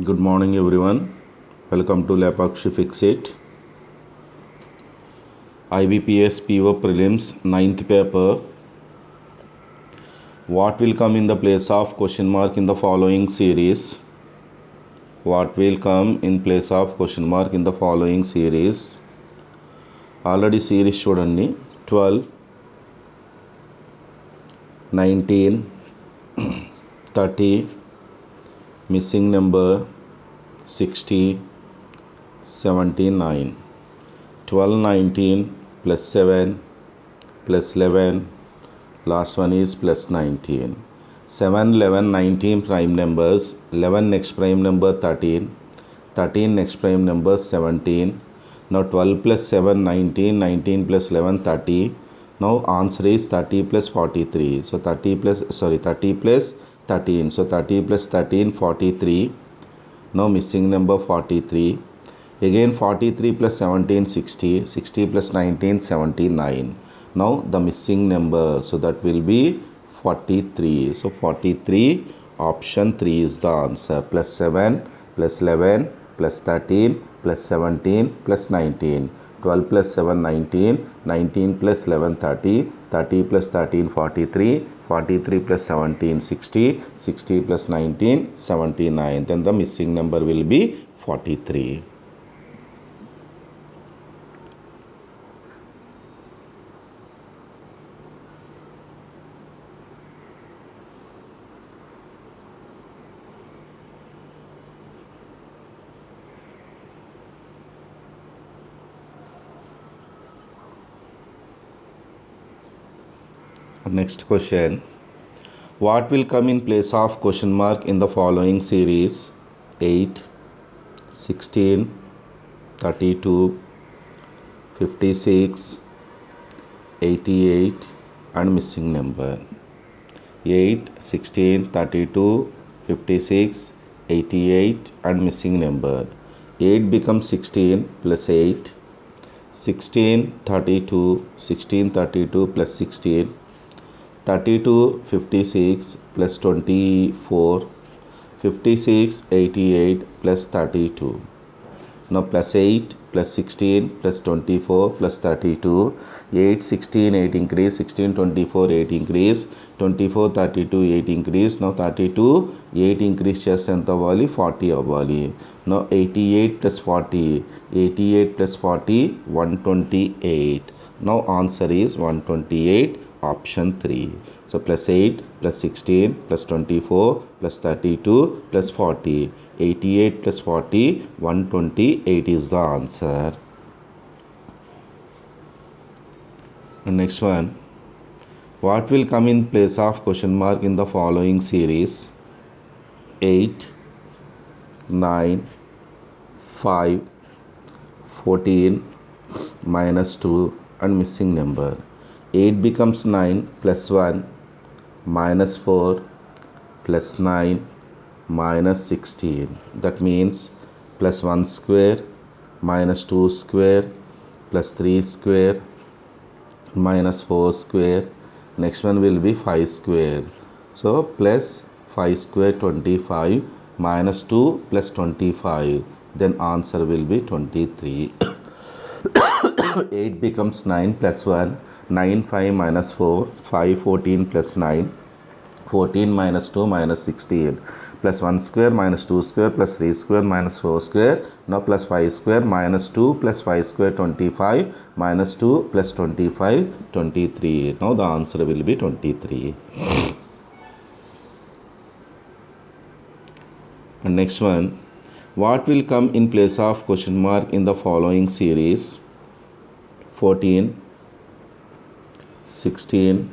Good morning everyone. Welcome to Lapakshi Fix It. IBPS PO Prelims 9th paper. What will come in the place of question mark in the following series? What will come in place of question mark in the following series? Already series చూడండి 12, 19, 30, missing number 60, 79. 12, 19 plus 7 plus 11, last one is plus 19. 7, 11, 19 prime numbers, 11 next prime number 13, 13 next prime number 17. Now 12 plus 7, 19, 19 plus 11, 30. Now answer is 30 plus 43. So 30 plus 13. So 30 plus 13, 43. Now missing number 43. Again 43 plus 17, 60. 60 plus 19, 79. Now the missing number, so that will be 43. So 43, option 3 is the answer. Plus 7 plus 11 plus 13 plus 17 plus 19. 12 plus 7, 19. 19 plus 11, 30. 30 plus 13, 43. 43 plus 17, 60. 60 plus 19, 79. Then the missing number will be 43. Next question. What will come in place of question mark in the following series? 8, 16, 32, 56, 88 and missing number. 8, 16, 32, 56, 88 and missing number. 8 becomes 16 plus 8. 16, 32, 16, 32 plus 16. 32, 56 plus 24. 56, 88 plus 32. Now plus 8 plus 16 plus 24 plus 32. 8, 16, 8 increase. 16, 24, 8 increase. 24, 32, 8 increase. Now 32, 8 increase చేస్తే ఎంత అవ్వాలి? 40 అవ్వాలి. Now 88 plus 40. 88 plus 40, 128. Now answer is 128. Option 3. So plus 8 plus 16 plus 24 plus 32 plus 40. 88 plus 40, 128 is the answer. And next one. What will come in place of question mark in the following series? 8, 9, 5, 14, minus 2 and missing number. 8 becomes 9 plus 1 minus 4 plus 9 minus 16. That means plus 1 square minus 2 square plus 3 square minus 4 square. Next one will be 5 square. So plus 5 square 25 minus 2 plus 25. Then answer will be 23. 8 becomes 9 plus 1. 9, 5 minus 4, 5, 14 plus 9, 14 minus 2 minus 16, plus 1 square minus 2 square plus 3 square minus 4 square. Now plus 5 square minus 2 plus 5 square 25 minus 2 plus 25, 23. Now the answer will be 23. And next one. What will come in place of question mark in the following series? 14, 16,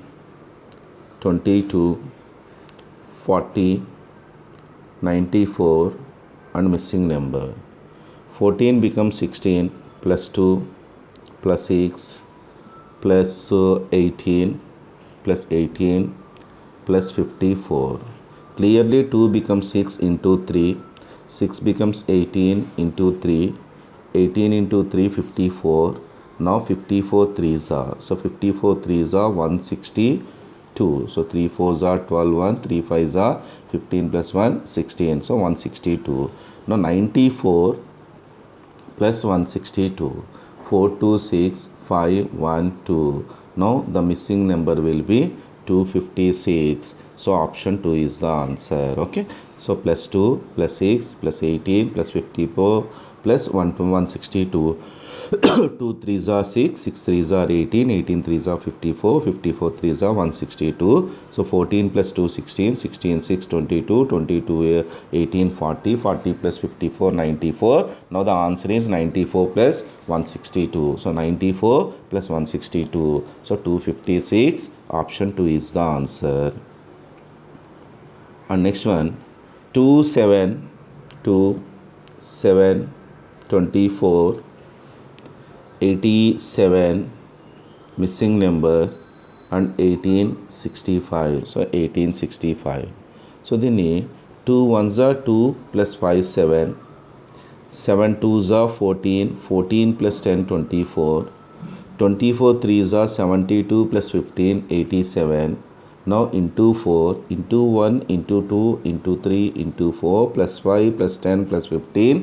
22, 40, 94 and missing number. 14 becomes 16 plus 2 plus 6 plus 18 plus 18 plus 54. Clearly 2 becomes 6 into 3. 6 becomes 18 into 3. 18 into 3, 54. Now 54 3s are. So 54 3s are 162. So 3 4s are 12, 1, 3 5s are 15 plus 1, 16. So 162. Now 94 plus 162, 426, 512. Now the missing number will be 256. So option 2 is the answer. Okay. So plus 2 plus 6 plus 18 plus 54 plus 162. 2 3s are 6, 6 3s are 18, 18 3s are 54, 54 3s are 162. So 14 plus 2 16, 16 6 22, 22 18 40, 40 plus 54 94. Now the answer is 94 plus 162. So 94 plus 162. So 256. Option 2 is the answer. And next one, 2 7 2 7 24 87 missing number and 1865. So 1865. So దీన్ని 2 1s are 2 plus 5 7, 7 2s are 14, 14 plus 10 24, 24 3s are 72 plus 15 87. Now into 4 into 1 into 2 into 3 into 4 plus 5 plus 10 plus 15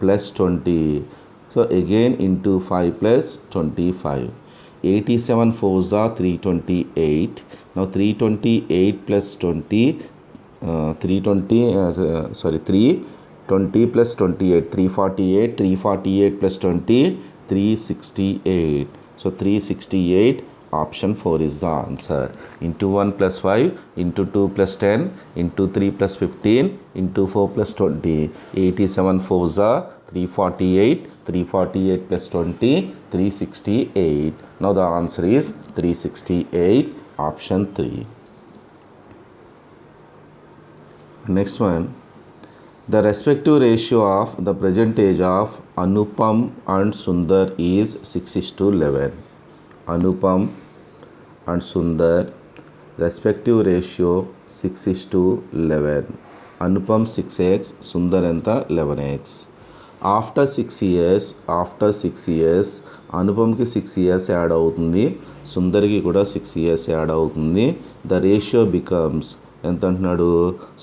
plus 20. So again into 5 plus 25. 87 4s are 328. Now 328 plus 20, 320 plus 28, 348, 348 plus 20, 368. So 368. Option 4 is the answer. Into 1 plus 5, into 2 plus 10, into 3 plus 15, into 4 plus 20. 87 4s are 348, 348 plus 20, 368. Now the answer is 368. Option 3. Next one. The respective ratio of the present age of Anupam and Sundar is 6:11. Anupam and Sundar respective ratio 6:11. Anupam 6x, Sundar enta 11x. After 6 years, Anupamకి 6 years add అవుతుంది, సుందర్కి కూడా 6 years add అవుతుంది. The ratio becomes ఎంత అంటున్నాడు,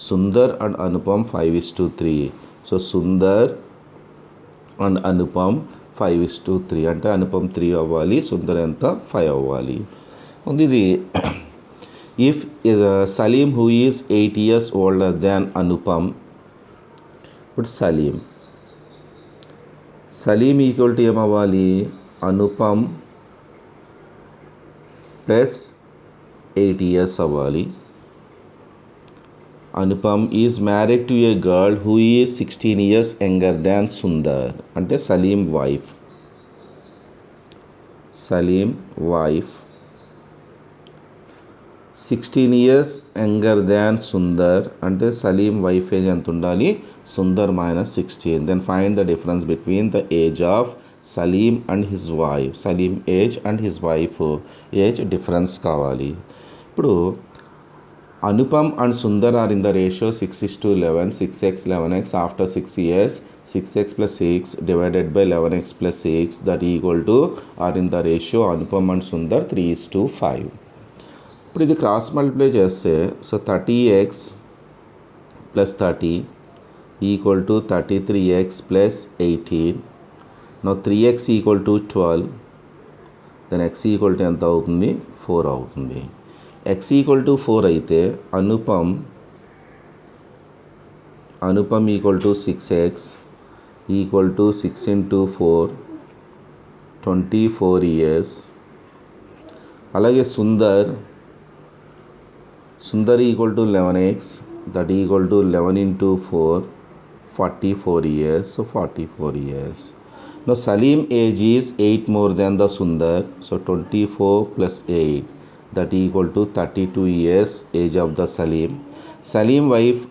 Sundar and Anupam 5:3. So Sundar and Anupam 5:3 అంటే అనుపమ్ 3 అవ్వాలి, సుందర్ ఎంత 5 అవ్వాలి. ఇది if Salim who is 8 years older than Anupam, ఇప్పుడు సలీం ఈక్వల్ టు ఏమవ్వాలి, అనుపమ్ ప్లస్ 8 years అవ్వాలి. Anupam is married to a girl who is 16 years younger than Sundar అంటే Salim wife 16 years younger than Sundar అంటే సలీం వైఫ్ ఏజ్ ఎంత ఉండాలి, Sundar -16. Then find the difference between the age of Salim and his wife. Salim age and his wife age difference కావాలి. ఇప్పుడు Anupam and Sundar are in the ratio 6:11, 6x 11x. After 6 years 6x plus 6 divided by 11x plus 6 that equal to are in the ratio Anupam and Sundar 3:5. ఇప్పుడు ఇది cross multiply చేస్తే so 30x plus 30 equal to 33x plus 18. Now 3x equal to 12, then x equal to ఎంత అవుతుంది, 4 అవుతుంది. x equal to 4 అయితే Anupam equal to 6x equal to 6 into 4 24 years. అలాగే Sundar equal to 11x that equal to 11 into 4 44 years. So 44 years. Now Salim age is 8 more than the Sundar. So 24 plus 8 that equal to 32 years age of the Salim wife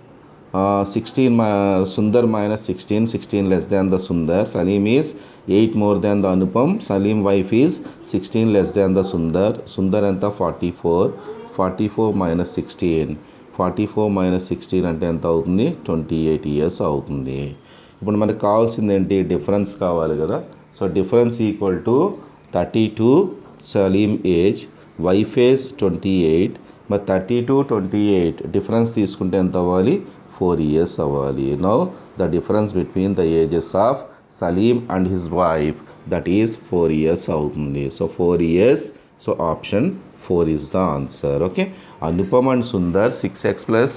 16 Sundar -16, 16 less than the Sundar. Salim is 8 more than the Anupam. Salim wife is 16 less than the Sundar anta 44 -16, 44 -16 అంటే ఎంత అవుతుంది, 28 years అవుతుంది. ఇప్పుడు మనకు కావాల్సింది ఏంటి, difference కావాలి కదా. So difference equal to 32 Salim age, wife age 28. మరి 32 28 డిఫరెన్స్ తీసుకుంటే ఎంత అవ్వాలి, 4 years అవ్వాలి. Now the difference between the ages of Salim and his wife, that is 4 years అవుతుంది. So 4 years. So option 4 is the answer. Okay. Anupam and Sundar 6x plus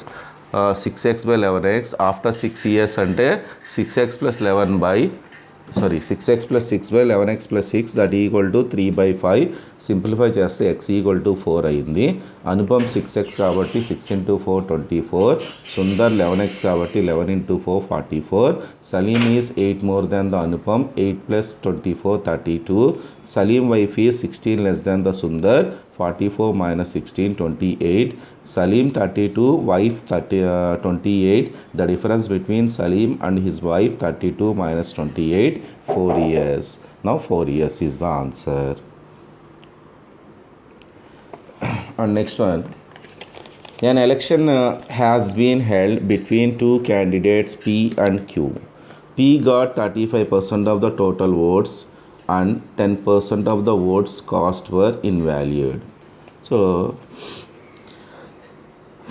6x by 11x after 6 years అంటే 6x plus 11 by 6x plus 6 by 11x plus 6 that equal to 3 by 5. Simplify చేస్తే x equal to 4 అయింది. Anupam 6x కాబట్టి 6 into 4 24. Sundar 11x కాబట్టి 11 into 4 44. Salim is 8 more than the Anupam. 8 plus 24 32. Salim wife is 16 less than the Sundar. 44 minus 16 28. Salim 32, wife 28. The difference between Salim and his wife 32 minus 28 4 years. Now 4 years is the answer. And next one, an election has been held between two candidates P and Q. P got 35% of the total votes and 10% of the votes cast were invalid. So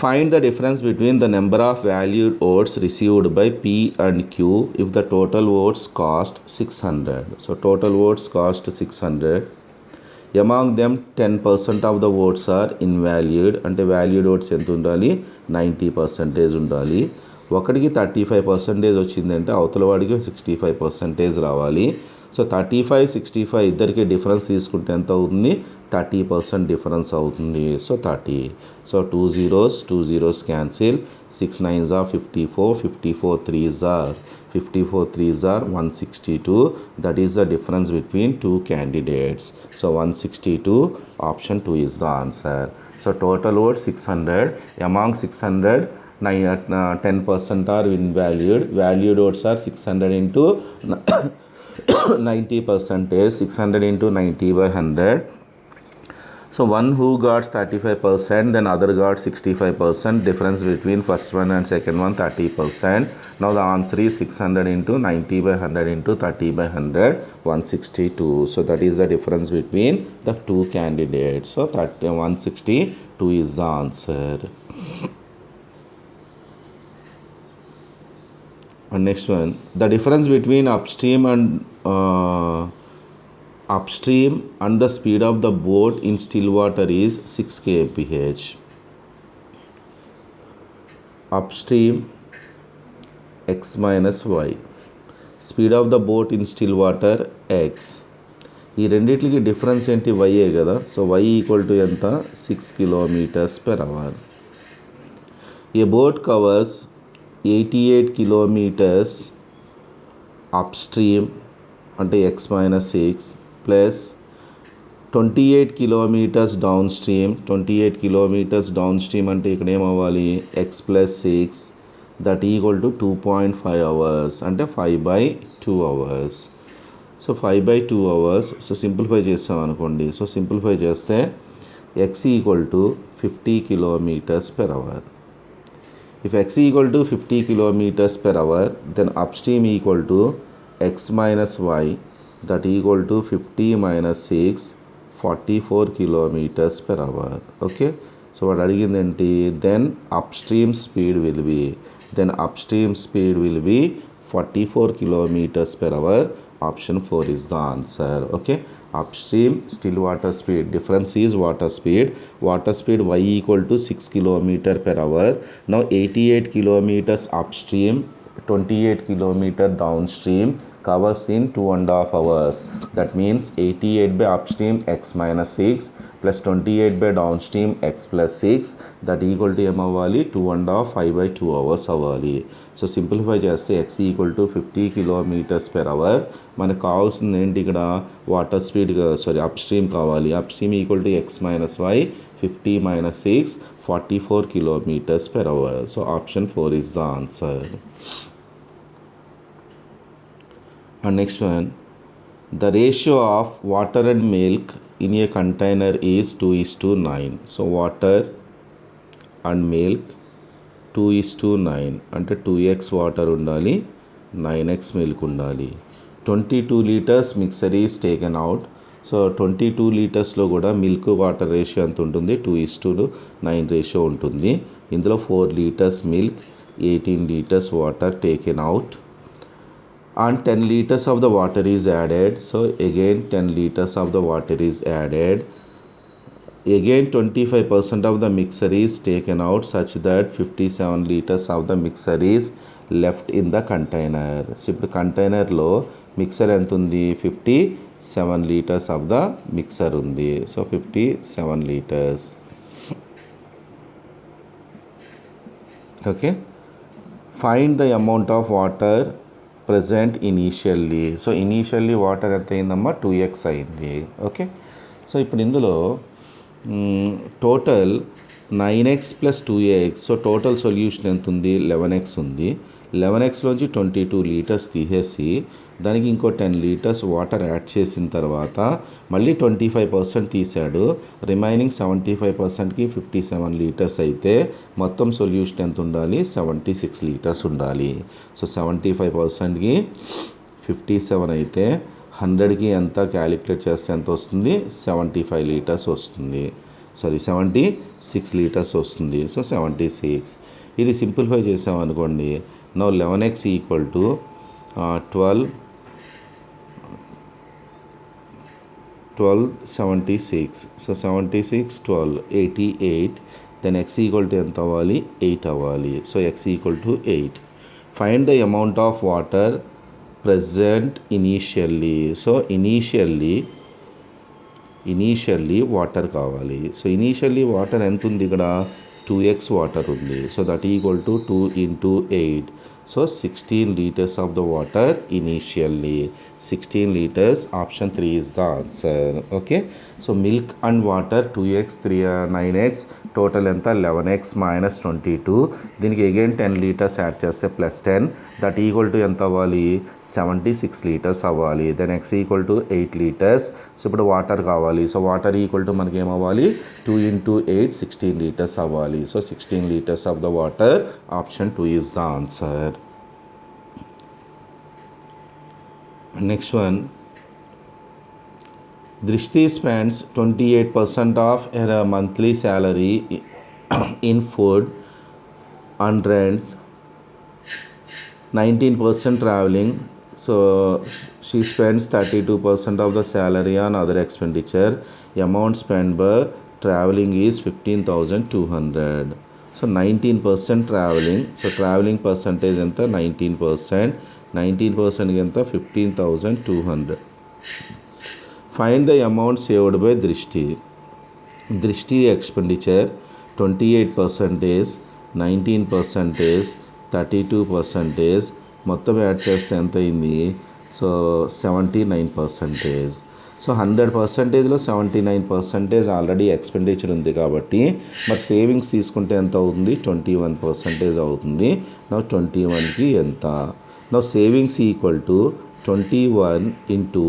find the difference between the number of valued votes received by P and Q if the total votes cost 600. So total votes cost 600. Among them 10% of the votes are invalid. అంటే valued votes ఎంత ఉండాలి? 90% ఉండాలి. ఒకటికి 35% వచ్చిందంటే అవతల వాడికి 65% రావాలి. So 35 65 ఇద్దరికి డిఫరెన్స్ తీసుకుంటే ఎంత అవుతుంది? 30% డిఫరెన్స్ అవుతుంది. So 30. So 2 zeros cancel. 6 9s are 54. 54 3s are 162. That is the difference between two candidates. So 162. Option 2 is the answer. So total vote 600. Among 600, 10% are invalid. Valued votes are 600 into 90%. 600 into 90 by 100. So one who got 35%, then other got 65%. Difference between first one and second one 30%. Now the answer is 600 into 90 by 100 into 30 by 100, 162. So that is the difference between the two candidates. So 162 is the answer. And next one, the difference between upstream and the speed of the boat in still water is 6 kmph. Upstream x minus y, speed of the boat in still water x. ఈ రెండిట్లకి difference ఏంటి? వైఏ కదా. So y equal to ఎంత? 6 km/h. A boat covers 88 kilometers upstream అంటే x minus 6 plus 28 kilometers downstream. 28 kilometers downstream అంటే ఇక్కడ ఏమవ్వాలి? x plus 6 that equal to 2.5 hours అంటే 5/2 hours. So 5/2 hours. So simplify చేస్తాం అనుకోండి. సో సింప్లిఫై చేస్తే x equal to 50 km/h. If x equal to 50 km/h, then upstream equal to x minus y, that equal to 50 minus 6, 44 km/h. Okay. So what అడిగింది ఏంటి? Then upstream speed will be 44 km/h. Option 4 is the answer. Okay. Upstream still water speed, difference is water speed y equal to 6 km/h. Now 88 kilometers upstream, 28 kilometer downstream covers in 2.5 hours. That means 88 by upstream x minus 6 plus 28 by downstream x plus 6 that equal to em అవ్వాలి 2.5 5/2 hours అవ్వాలి. So simplify చేస్తే x equal to 50 km/h. మనకు కావాల్సింది ఏంటి? ఇక్కడ water speed upstream కావాలి. Upstream equal to x minus y, 50 minus 6, 44 km/h. So option 4 is the answer. And next one, the ratio of water and milk in a container is 2:9. So water and milk 2:9 అంటే 2x water ఉండాలి, 9x milk ఉండాలి. 22 liters mixer is taken out. So 22 లీటర్స్లో కూడా milk water ratio ఎంత ఉంటుంది? 2:9 ratio ఉంటుంది. ఇందులో 4 liters milk, 18 liters water taken out, and 10 liters of the water is added. So again 10 liters of the water is added. Again 25% of the mixture is taken out such that 57 liters of the mixture is left in the container. So ఇప్పుడు కంటైనర్లో mixer ఎంత ఉంది, 57 liters of the mixer ఉంది. So 57 liters. Okay, find the amount of water present initially. So initially water ఎంత అయిందమ్మా, 2x అయింది. Okay, so ఇప్పుడు ఇందులో total 9x plus 2x. So total solution ఎంత ఉంది, 11x ఉంది. 11xలోంచి 22 లీటర్స్ తీసేసి దానికి ఇంకో 10 లీటర్స్ వాటర్ యాడ్ చేసిన తర్వాత మళ్ళీ 25% తీసాడు. రిమైనింగ్ 75%కి 57 లీటర్స్ అయితే మొత్తం సొల్యూషన్ ఎంత ఉండాలి, 76 లీటర్స్ ఉండాలి. సో 75%కి 57 అయితే 100కి ఎంత క్యాలిక్యులేట్ చేస్తే ఎంత వస్తుంది, 75 లీటర్స్ వస్తుంది. 76 లీటర్స్ వస్తుంది. సో 76. ఇది సింప్లిఫై చేసామనుకోండి. Now 11x equal to 1276. So 76 12 88. Then x equal to ఎంత అవ్వాలి, 8 అవ్వాలి. So x equal to 8. Find the amount of water present initially. So initially water కావాలి. సో ఇనీషియల్లీ వాటర్ ఎంత ఉంది ఇక్కడ, 2x వాటర్ ఉంది. So that equal to 2 into 8. So 16 liters of the water initially. 16 liters. Option 3 is the answer. Okay, so milk and water 2x 9x total ఎంత, 11x minus 22. దీనికి again 10 litres add చేస్తే plus 10. That equal to ఎంత అవ్వాలి, 76 litres అవ్వాలి. Then x equal to 8 litres. So ఇప్పుడు water కావాలి. So water equal to మనకి ఏమవ్వాలి, 2 into 8 16 లీటర్స్ అవ్వాలి. So 16 litres of the water. Option 2 is the answer. Next one, Drishti spends 28% of her monthly salary in food and rent, 19% traveling. So she spends 32% of the salary on other expenditure. The amount spent by traveling is 15,200. So 19% traveling. So traveling percentage ఎంత, 19%. 19% ఎంత, 15,200. Find the amount saved by Drishti. Drishti expenditure 28%, 19%, 32%. మొత్తం add చేస్తే ఎంత అయింది, so 79%. So 100%లో 79% already expenditure ఉంది కాబట్టి మరి savings తీసుకుంటే ఎంత అవుతుంది, 21% అవుతుంది. నా 21కి ఎంత, నా savings equal to 21 into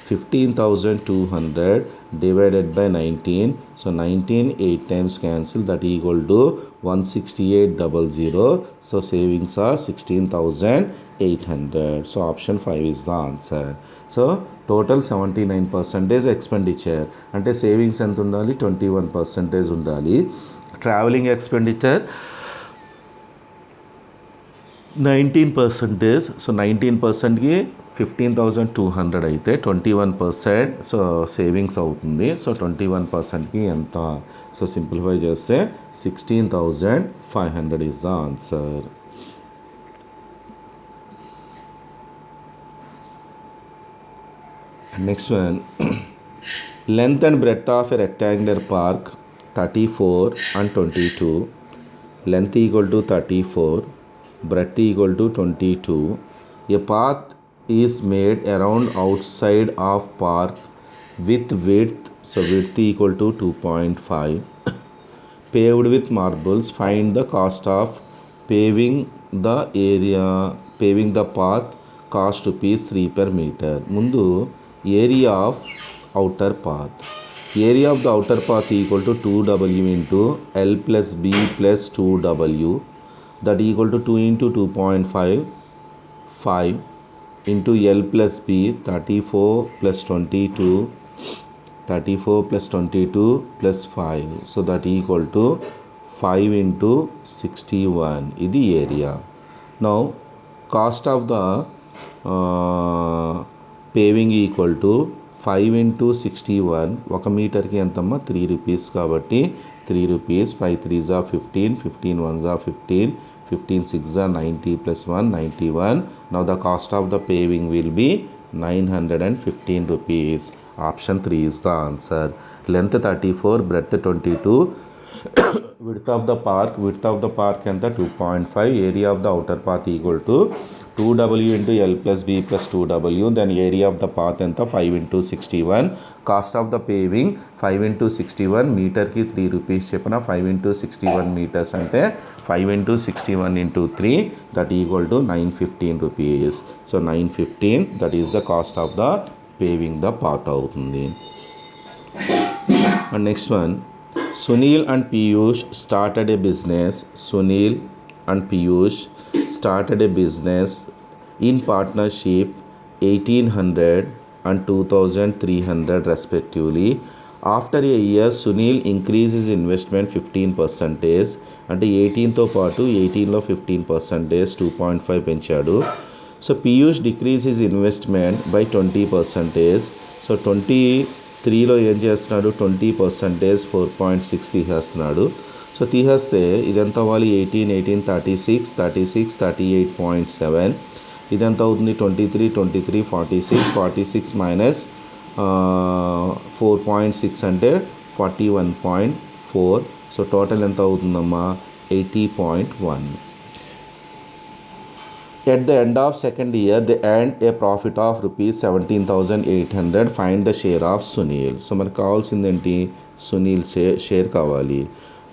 15,200 divided by 19. So 19 8 times cancel, that equal to 168,000. So savings are 16,800. So option 5 is the answer. So total 79% expenditure అంటే సేవింగ్స్ ఎంత ఉండాలి, 21% ఉండాలి. Travelling expenditure 19%. సో 19%కి 15,200 అయితే 21% సో సేవింగ్స్ అవుతుంది. సో 21%కి ఎంత, సో సింప్లిఫై చేస్తే 16,500 is the answer. Next one, length and breadth of a rectangular park 34 and 22. Length equal to 34, breadth equal to 22. A path is made around outside of park with width, so width equal to 2.5, paved with marbles. Find the cost of paving the path. Cost rupees 3 per meter. ముందు area of outer path. Area of the outer path equal to 2w into L plus B plus 2w. That equal to 2 into 2.5, 5 into L plus B, 34 plus 22, 34 plus 22 plus 5. So that equal to 5 into 61 ఇది area. Now cost of the paving equal to 5 into 61. 1 మీటర్కి ఎంతమ్మా 3 rupees కాబట్టి 3 rupees. 5 3s are 15, 15 1s are 15, 15 6s are 90 plus 1 91. Now the cost of the paving will be 915 rupees. Option 3 is the answer. Length 34, breadth 22, width of the park ఎంత 2.5, area of the outer path equal to 2w into L plus B plus 2w, then area of the path ఎంత 5 into 61. Cost of the paving 5 into 61, మీటర్కి 3 rupees చెప్పిన 5 into 61 metres అంటే 5 into 61 into 3 that equal to 915 rupees. So 915 that is the cost of the paving the path అవుతుంది. And next one, Sunil and Piyush started a business. Sunil and Piyush started a business in partnership 1800 and 2300 respectively. After a year, Sunil increased his investment 15%. అంటే 18తో పాటు 18లో 15%, 2.5 పెంచాడు. So Piyush decrease his investment by 20%. So 23లో ఏం చేస్తున్నాడు 20%, 4.6 తీసేస్తున్నాడు. So తీసేస్తే ఇదెంత అవ్వాలి 18 18 36 36 38.7. ఇదెంత అవుతుంది 23 23 46 46 మైనస్ 4.6 అంటే 41.4. సో టోటల్ ఎంత అవుతుందమ్మా 80.1. At the end of second year, they earned a profit of rupees 17,800. Find the share of Sunil. So మనకు కావాల్సింది ఏంటి సునీల్ షేర్ కావాలి.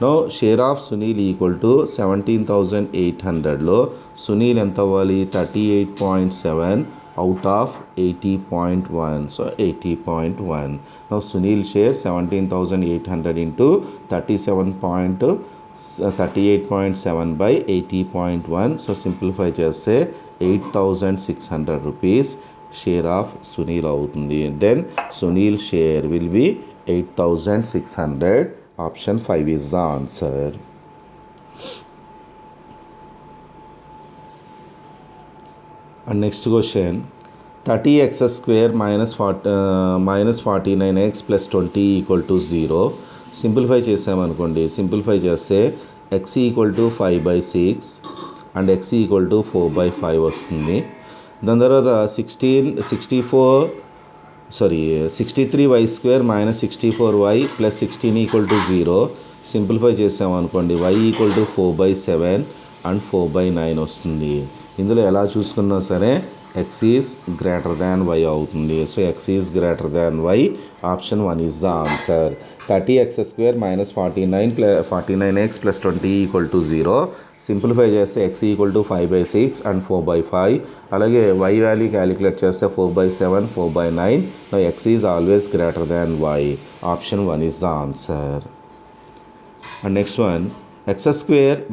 No share of Sunil equal to 17,800లో సునీల్ ఎంత అవ్వాలి 38.7 out of 80.1. So 80.1. No Sunil share 17,800 into 38.7 by 80.1. So simplify చేస్తే 8,600 rupees share of Sunil అవుతుంది. Then Sunil share will be 8,600. Option 5 is the answer. And next question, 30x square minus 49x plus 20 equal to 0. Simplify చేసామనుకోండి, simplify చేస్తే x equal to 5/6 and x equal to 4/5 వస్తుంది. దాని తర్వాత 63y² minus 64y plus 16 equal to 0. Simplify చేసామనుకోండి y equal to 4/7 and 4/9 వస్తుంది. ఇందులో ఎలా చూసుకున్నా సరే x is greater than y అవుతుంది. So x is greater than y. Option 1 is the answer. 30x² minus 49x plus 20 equal to 0. Simplify చేస్తే x equal to 5/6 and 4/5. అలాగే y value calculate చేస్తే 4/7 4/9. No x is always greater than y. Option 1 is the answer. And next one, x²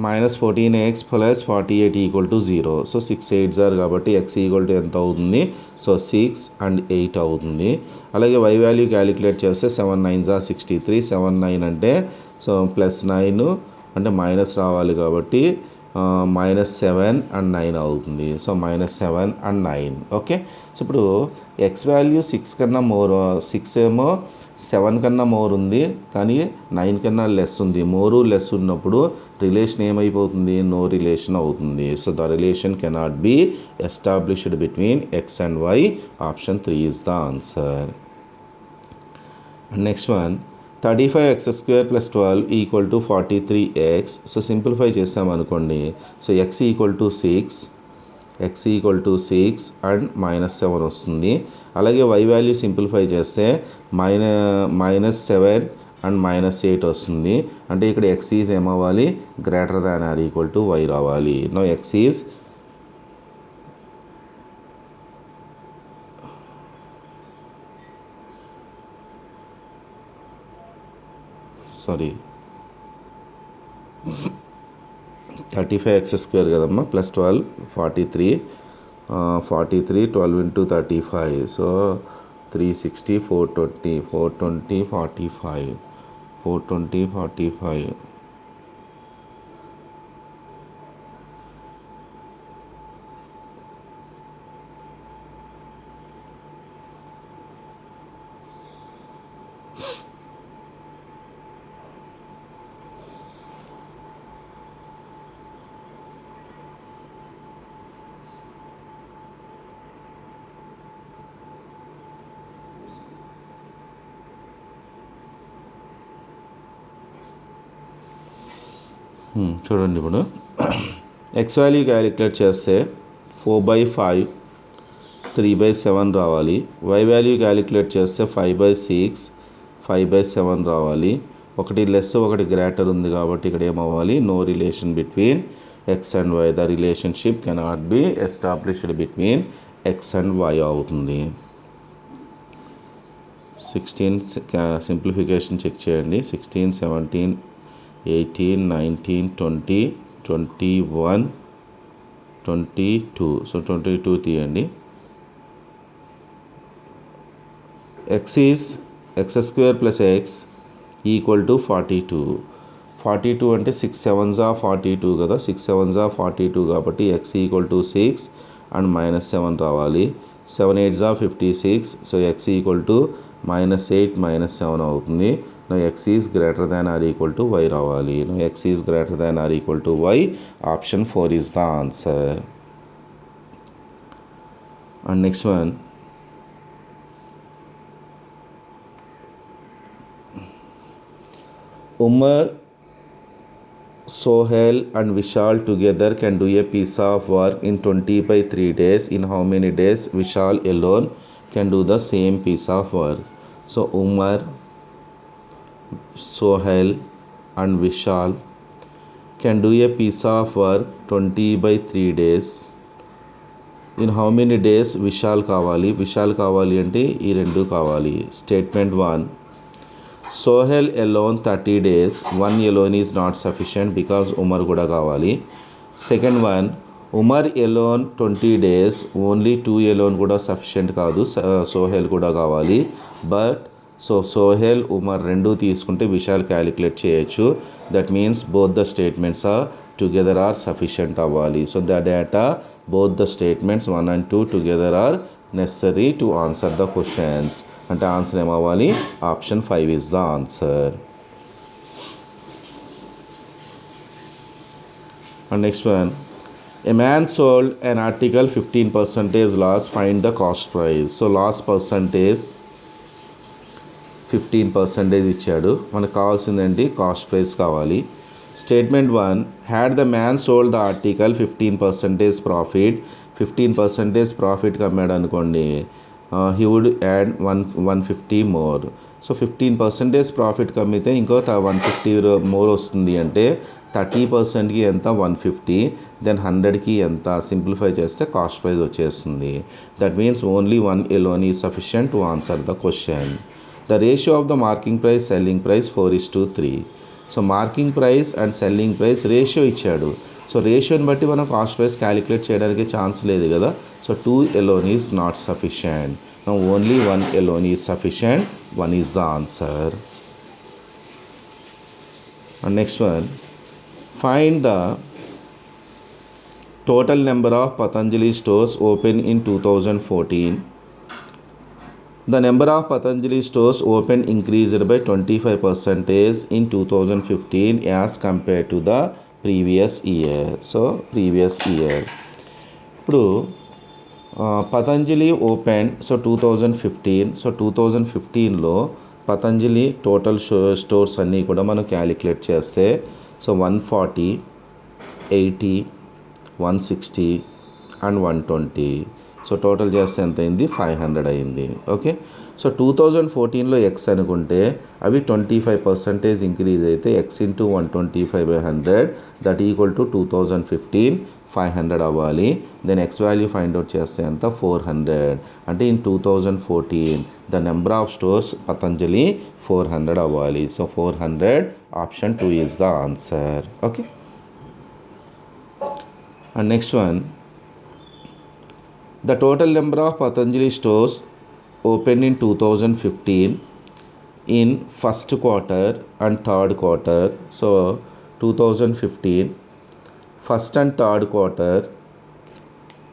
minus 14x plus 48 equal to 0. So 6 8s are కాబట్టి x equal to ఎంత అవుతుంది, so 6 and 8 అవుతుంది. అలాగే y value calculate చేస్తే 7 9s are 63. 7 9 అంటే so +9 అంటే minus రావాలి కాబట్టి -7 and 9 అవుతుంది. So -7 and 9. ఓకే. సో ఇప్పుడు x వాల్యూ 6 కన్నా మోర్, 6 ఏమో 7 కన్నా మోర్ ఉంది కానీ 9 కన్నా లెస్ ఉంది. మోరు లెస్ ఉన్నప్పుడు రిలేషన్ ఏమైపోతుంది, నో రిలేషన్ అవుతుంది. So the relation cannot be established between x and y. Option 3 is the answer. Next one, 35x² plus 12 equal to 43x. So simplify చేసామనుకోండి, so x equal to 6 and -7 వస్తుంది. అలాగే y value simplify చేస్తే -7 and -8 వస్తుంది. అంటే ఇక్కడ x is ఏమవ్వాలి, greater than or equal to y రావాలి. No x is sorry 35x² కదమ్మా ప్లస్ 12 43 12 into 35. సో 360 420 45 420 45 చూడండి ఇప్పుడు ఎక్స్ వాల్యూ క్యాలిక్యులేట్ చేస్తే 4/5 3/7 రావాలి. వై వాల్యూ క్యాలిక్యులేట్ చేస్తే 5/6 5/7 రావాలి. ఒకటి లెస్ ఒకటి గ్రేటర్ ఉంది కాబట్టి ఇక్కడ ఏమవ్వాలి, no relation between X and Y, the relationship cannot be established between X and Y అవుతుంది. 16 సింప్లిఫికేషన్ చెక్ చేయండి. 16 17 18 19 20 21 22. సో 22 తీయండి. x is x² + x equal to 42. 42 అంటే 6 7s are 42 కదా, 6 7s are 42 కాబట్టి x ఈక్వల్ టు 6 అండ్ -7 రావాలి. 7 8s are 56. So x equal to -8 -7 అవుతుంది. No x is greater than or equal to y రావాలి. No x is greater than or equal to y. Option 4 is the answer. And next one, Umar, Sohail and Vishal together can do a piece of work in 20/3 days. In how many days Vishal alone can do the same piece of work? So Umar, Sohail and Vishal can do a piece of work 20/3 days. In how many days Vishal కావాలి. Vishal కావాలి అంటే ఈ రెండు కావాలి. Statement 1, Sohail alone 30 days. 1 alone is not sufficient because Umar కూడా కావాలి. Second one, Umar alone 20 days. Only 2 alone కూడా sufficient కాదు, Sohail కూడా కావాలి. బట్ Sohail Umar రెండు తీసుకుంటే విశాల్ క్యాలిక్యులేట్ చేయొచ్చు. That means both the statements are together are sufficient అవ్వాలి. So the data both the statements 1 and 2 together are necessary to answer the questions. అంటే answer ఏమవ్వాలి, option 5 is the answer. And next one, a man sold an article 15% loss, find the cost price. So loss percentage 15% ఇచ్చాడు. మనకు కావాల్సిందేంటి, cost price కావాలి. Statement 1, had the man sold the article 15% profit. 15% ప్రాఫిట్కి అమ్మాడు అనుకోండి, he would add 150 more. So 15% ప్రాఫిట్కి అమ్మితే ఇంకో 150 more వస్తుంది. అంటే 30%కి ఎంత, 150. దెన్ 100కి ఎంత, సింప్లిఫై చేస్తే కాస్ట్ ప్రైస్ వచ్చేస్తుంది. That means only 1 alone is sufficient to answer the question. The ratio of the marking price selling price 4:3. So marking price and selling price ratio ఇచ్చాడు. So రేషియోని బట్టి మనం cost price calculate చేయడానికి chance లేదు కదా. So 2 alone is not sufficient. Now only 1 alone is sufficient. 1 is the answer. And next one, find the total number of Patanjali stores open in 2014. The number of Patanjali stores open increased by 25% in 2015 as compared to the previous year. So previous year. ఇప్పుడు Patanjali open, so 2015. So 2015లో Patanjali total stores అన్నీ కూడా మనం calculate చేస్తే, so 140 80 160 and 120. So total చేస్తే ఎంత అయింది, 500 అయింది. ఓకే. సో 2014లో ఎక్స్ అనుకుంటే అవి 25% ఇంక్రీజ్ అయితే x into 125/100 that equal to 2015 500 అవ్వాలి. Then x value find out చేస్తే ఎంత, 400. అంటే in 2014 the number of stores Patanjali 400 అవ్వాలి. So 400, option 2 is the answer. Okay. And next one, the total number of Patanjali stores opened in 2015 in first quarter and third quarter. So 2015 first and third quarter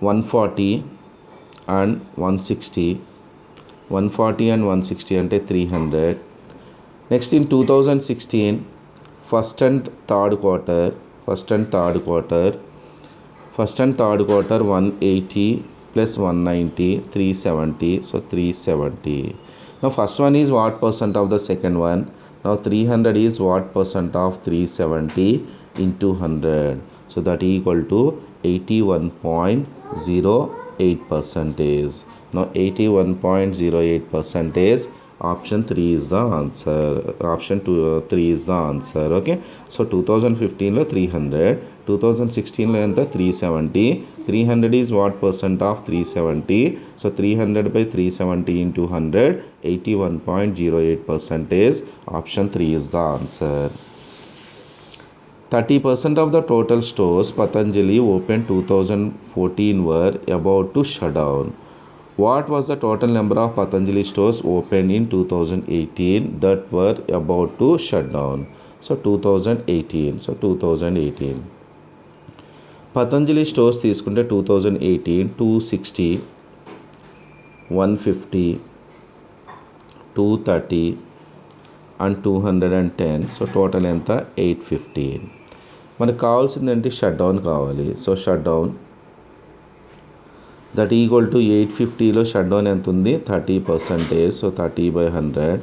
140 and 160. 140 and 160 అంటే 300. Next in 2016 first and third quarter 180 plus 190 370. So 370. Now first one is what percent of the second one. Now 300 is what percent of 370. into 100. So that equal to 81.08 percentage. Now 81.08 percentage. Option 3 is the answer. Option 3 is the answer. Okay. So 2015 lo 300, 2016 lo enta 370. 300 is what percent of 370? So 300 by 370 into 100, 81.08 percentage. Option 3 is the answer. 30% of the total stores Patanjali opened 2014 were about to shut down. What was the total number of Patanjali stores opened in 2018 that were about to shut down? So 2018. So 2018. Patanjali stores తీసుకుంటే 2018 260, 150, 230 and 210. So total ఎంత 815. మనకు కావాల్సింది ఏంటి shut down కావాలి. So shut down that equal to 850లో shut down ఎంత ఉంది 30%. So 30/100,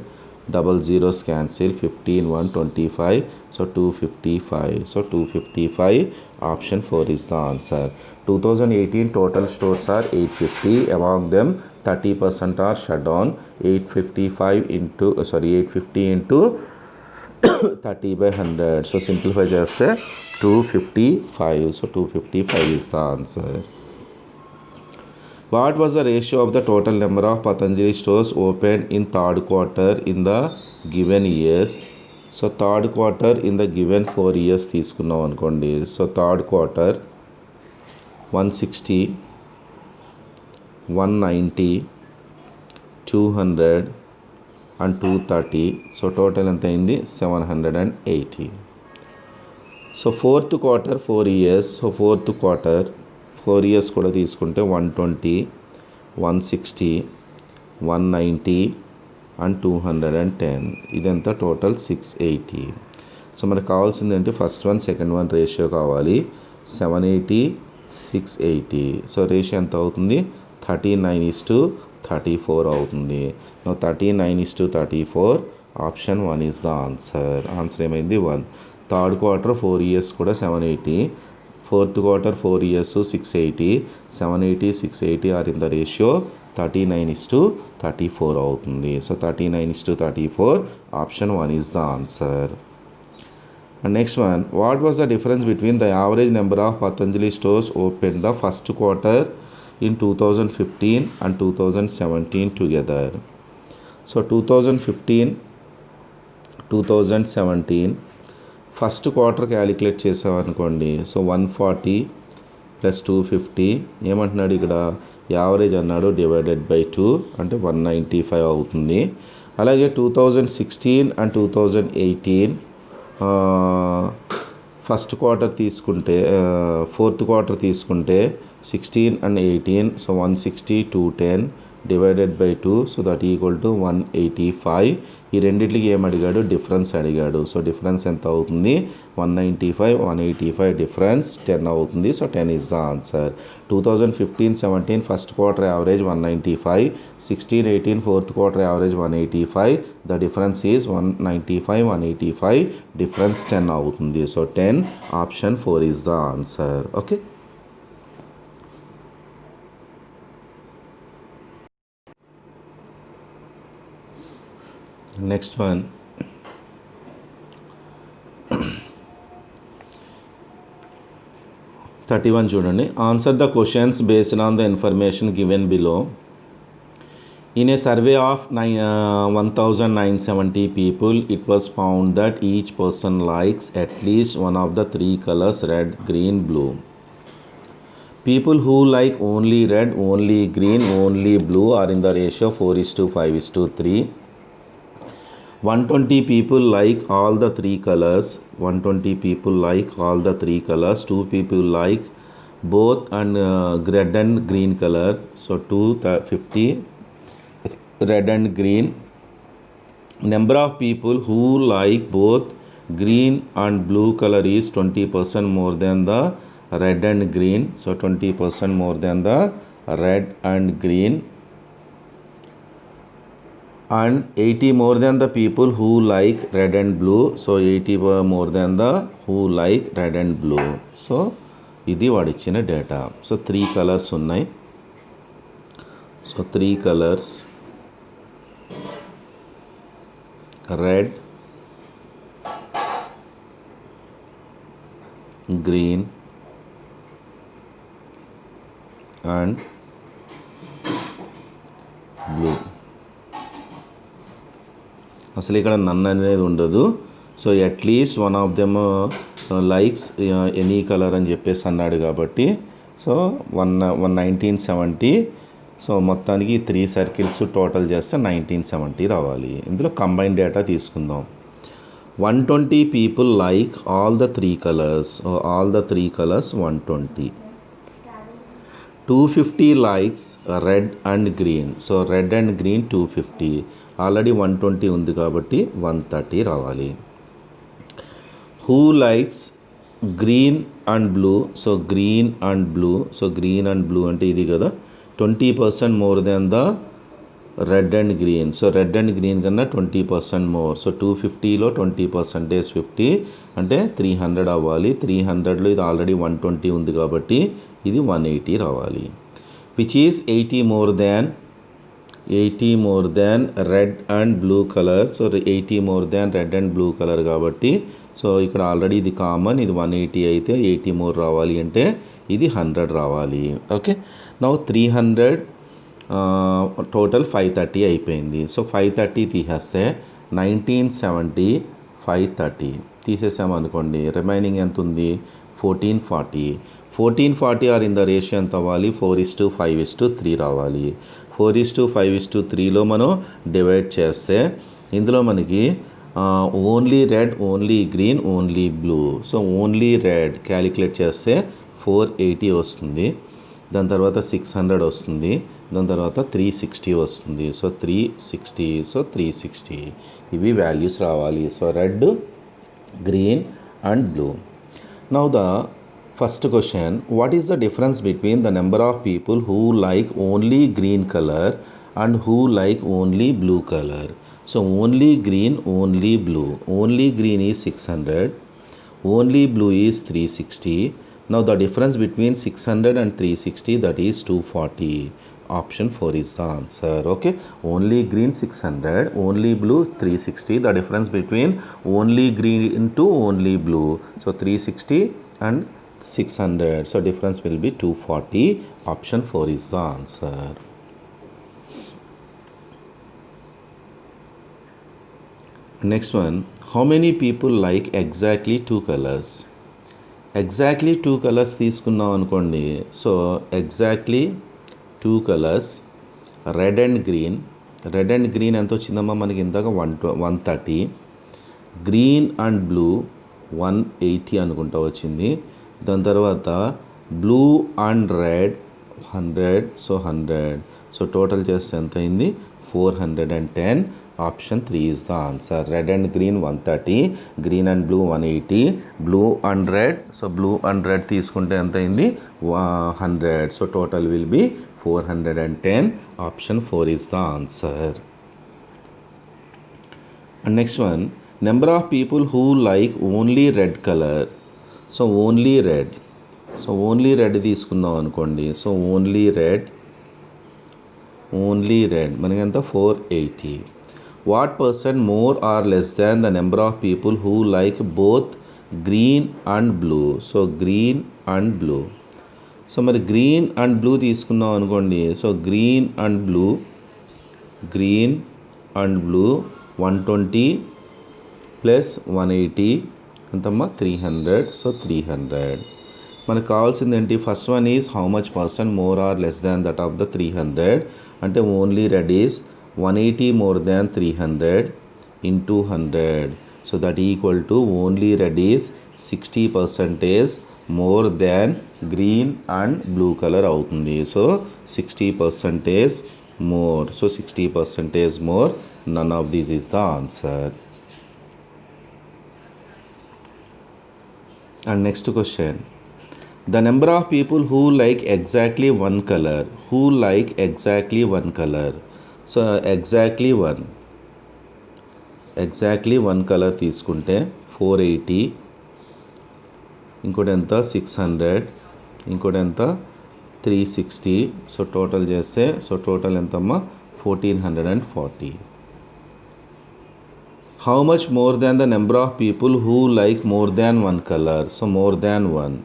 double zeros cancel, 15 1 25. So 255. So 255. Option 4 is the answer. 2018 total stores are 850. Among them 30% are shut down. 850 into 30/100. So simplify చేస్తే 255. So 255 is the answer. What was the ratio of the total number of Patanjali stores opened in third quarter in the given years? So third quarter in the given 4 years తీసుకున్నాం అనుకోండి. So third quarter 160, 190, 200 and 230. So total ఎంత అయింది 780. So fourth quarter 4 years. So fourth quarter 4 years కూడా తీసుకుంటే 120, 160, 190 and 210. ఇదంతా total 680. So మనకు కావాల్సింది ఏంటి first one second one ratio కావాలి. 780, 680. సో రేషియో ఎంత అవుతుంది 39:34 అవుతుంది. 39:34. Option 1 is the answer. Answer ఏమైంది 1. థర్డ్ క్వార్టర్ 4 years కూడా 780. Fourth quarter 4 years 680. 780, 680 are in the ratio 39:34 అవుతుంది. So 39:34. Option 1 is the answer. And next one, what was the difference between the average number of Patanjali stores open the first quarter in 2015 and 2017 together? So 2015, 2017 first quarter calculate చేసామనుకోండి. So 140 + 250 ఏమంటున్నాడు ఇక్కడ average అన్నాడు, divided by 2 అంటే 195 అవుతుంది. అలాగే 2016 and 2018 first quarter తీసుకుంటే fourth quarter తీసుకుంటే 16 and 18. So 160, 210 divided by 2. So that equal to 185. ఈ రెండింటికి ఏం అడిగాడు డిఫరెన్స్ అడిగాడు. సో డిఫరెన్స్ ఎంత అవుతుంది 195, 185 డిఫరెన్స్ 10 అవుతుంది. So 10 is the answer. 2015-17 first quarter average 195, 16-18 fourth quarter average 185. The difference is 195, 185 difference 10 అవుతుంది. So 10. Option 4 is the answer. Okay. Next one, థర్టీ-1 చూడండి. Answer the questions based on the information given below. In a survey of 1970 people, it was found that each person likes at least one of the 3 colors red, green, blue. People who like only red, only green, only blue are in the ratio 4:5:3. 120 people like all the 3 colors. 120 people like all the 3 colors. 2 people like both and red and green color. So 250 red and green. Number of people who like both green and blue color is 20% more than the red and green. So 20% more than the red and green. and 80 more than the people who like red and blue. So 80 were more than the who like red and blue. So ఇది వాడిచ్చిన data. So 3 colours ఉన్నాయి. So 3 colours red, green and blue. అసలు ఇక్కడ నన్ను అనేది ఉండదు. So at least one of them likes any colour అని చెప్పేసి అన్నాడు కాబట్టి సో 1970. సో మొత్తానికి 3 సర్కిల్స్ టోటల్ చేస్తే 1970 రావాలి. ఇందులో కంబైన్ డేటా తీసుకుందాం. 120 people like all the 3 colours. All the 3 colours 120. 250 likes red and green. So red and green 250. Already 120 ఉంది కాబట్టి 130 రావాలి. Who likes green and blue. So green and blue. So green and blue అంటే ఇది కదా, 20% more than the red and green. So red and green కన్నా 20% more. So 250లో 20% 50 అంటే 300 అవ్వాలి. 300లో ఇది ఆల్రెడీ 120 ఉంది కాబట్టి ఇది 180 రావాలి. Which is 80 more than red and blue colour. So 80 more than red and blue colour కాబట్టి సో ఇక్కడ ఆల్రెడీ ఇది కామన్, ఇది 180 అయితే 80 మోర్ రావాలి అంటే ఇది 100 రావాలి. ఓకే, నౌ 300 టోటల్ 530 అయిపోయింది. సో 530 తీసేస్తే 1970 530 తీసేసామనుకోండి, రిమైనింగ్ ఎంత ఉంది 1440. 1440 ఆర్ ఇన్ ద రేషియో ఎంత అవ్వాలి 4:5:3 రావాలి. 4:5:3లో మనం డివైడ్ చేస్తే ఇందులో మనకి only red, only green, only blue. So only red calculate చేస్తే 480 వస్తుంది. దాని తర్వాత 600 వస్తుంది. దాని తర్వాత 360 వస్తుంది. సో 360. సో 360 ఇవి వాల్యూస్ రావాలి. So red, green and blue. Now the first question, what is the difference between the number of people who like only green colour and who like only blue colour? So only green, only blue. Only green is 600. Only blue is 360. Now the difference between 600 and 360, that is 240. Option 4 is the answer. Okay. Only green 600. Only blue 360. The difference between only green to only blue. So 360 and 600. So difference will be 240. Option 4 is the answer. Next one, how many people like exactly 2 colors? Exactly 2 colors తీసుకున్నాం అనుకోండి. So exactly 2 colours red and green. Red and green ఎంత వచ్చిందమ్మా మనకి ఇందాక 130. Green and blue 180 అనుకుంటా వచ్చింది. దాని తర్వాత blue and red 100. So 100. So total చేస్తే ఎంత అయింది 410. Option 3 is the answer. Red and green 130, green and blue 180, blue and red. So blue and red తీసుకుంటే ఎంత అయింది 100. So total will be 410. Option 4 is the answer. And next one, number of people who like only red color. So only red. So only red తీసుకుందాం అనుకోండి. So only red మనకి ఎంత 480. What percent more or less than the number of people who like both green and blue? So green and blue. So మరి green and blue తీసుకున్నాం అనుకోండి. So green and blue 120 plus 180 ఎంతమ్మా 300. So 300. మనకు కావాల్సింది ఏంటి, first one is how much percent more or less than that of the 300. అంటే only red is 180 more than 300 into 100. So that equal to only red is 60% more than green and blue color అవుతుంది. So 60% more. So 60% more. None of these is the answer. And next question, the number of people who like exactly one color. So exactly one colour తీసుకుంటే 480, ఇంకోటి ఎంత 600, ఇంకోటి ఎంత 360. So total చేస్తే total ఎంతమ్మా 1440. How much more than the number of people who like more than one color? So more than one,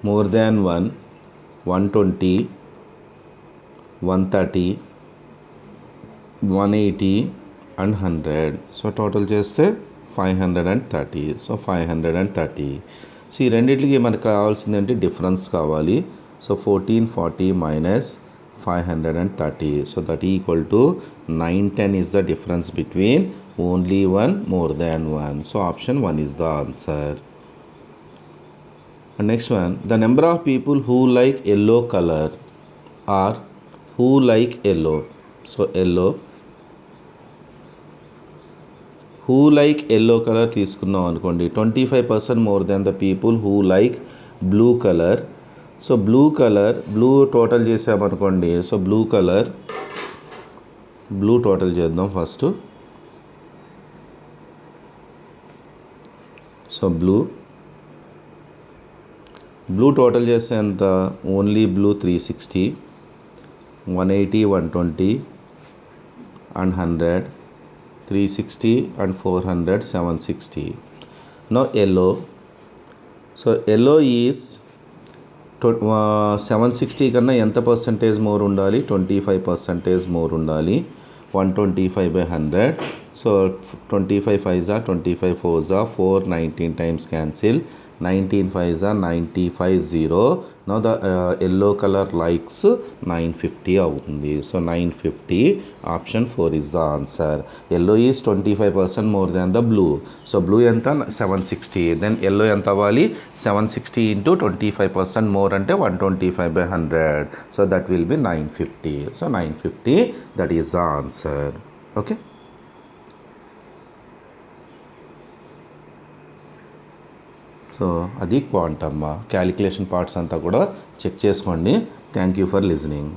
120, 130, 180 and 100. So total చేస్తే 530. So 530. So ఈ రెండింటికి మనకు కావాల్సింది అంటే డిఫరెన్స్ కావాలి. So 1440 minus 530. So that equal to 910 is the difference between only one, more than one. So option 1 is the answer. And next one, the number of people who like yellow color or who like yellow. So yellow, who like yellow color తీసుకున్నాం అనుకోండి, 25% more than the people who like blue color. So blue total చేసామనుకోండి. So blue total చేద్దాం first. So blue total చేస్తే ఎంత, only blue 360, 180, 120 and 100, 360 and 400, 760. Now yellow. So yellow is 760 కన్నా ఎంత percentage more ఉండాలి, 25% more ఉండాలి. 125/100. So 25 5s are 25 4s are 4, 19 times cancel, 19 5s are 950. Now the yellow color likes 950 అవుతుంది. So 950, option 4 is the answer. Yellow is 25% more than the blue. So blue ఎంత 760, then yellow ఎంత అవ్వాలి 760 into 25% more అంటే 125/100. So that will be 950. So 950, that is the answer. Okay. So అది quantum. Calculation parts అంతా కూడా check చేసుకోండి. Thank you for listening.